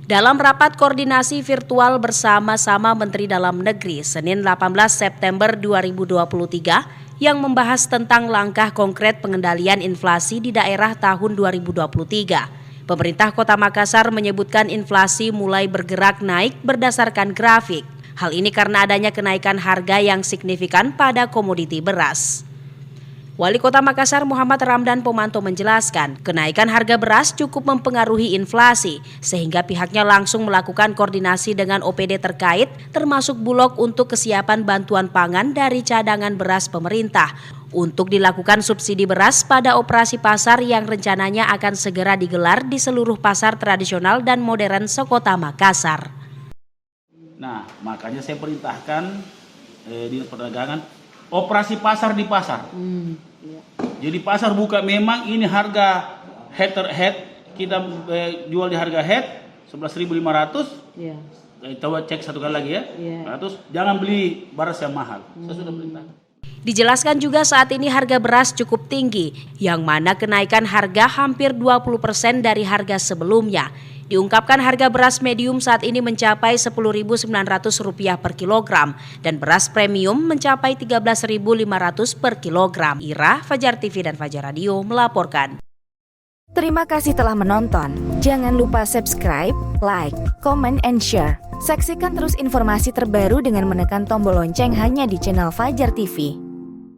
Dalam rapat koordinasi virtual bersama-sama Menteri Dalam Negeri Senin 18 September 2023 yang membahas tentang langkah konkret pengendalian inflasi di daerah tahun 2023. Pemerintah Kota Makassar menyebutkan inflasi mulai bergerak naik berdasarkan grafik. Hal ini karena adanya kenaikan harga yang signifikan pada komoditi beras. Wali Kota Makassar Muhammad Ramdan Pomanto menjelaskan, kenaikan harga beras cukup mempengaruhi inflasi, sehingga pihaknya langsung melakukan koordinasi dengan OPD terkait, termasuk Bulog untuk kesiapan bantuan pangan dari cadangan beras pemerintah, untuk dilakukan subsidi beras pada operasi pasar yang rencananya akan segera digelar di seluruh pasar tradisional dan modern sekota Makassar. Nah, makanya saya perintahkan di perdagangan operasi pasar di pasar. Jadi pasar buka memang ini harga head kita jual di harga head 11.500. Iya. Coba cek satu kali lagi ya. Iya. Jangan beli beras yang mahal. Saya sudah perintahkan. Dijelaskan juga saat ini harga beras cukup tinggi, yang mana kenaikan harga hampir 20% dari harga sebelumnya. Diungkapkan harga beras medium saat ini mencapai Rp10.900 per kilogram dan beras premium mencapai Rp13.500 per kilogram. Ira, Fajar TV dan Fajar Radio melaporkan. Terima kasih telah menonton. Jangan lupa subscribe, like, comment, and share. Saksikan terus informasi terbaru dengan menekan tombol lonceng hanya di channel Fajar TV.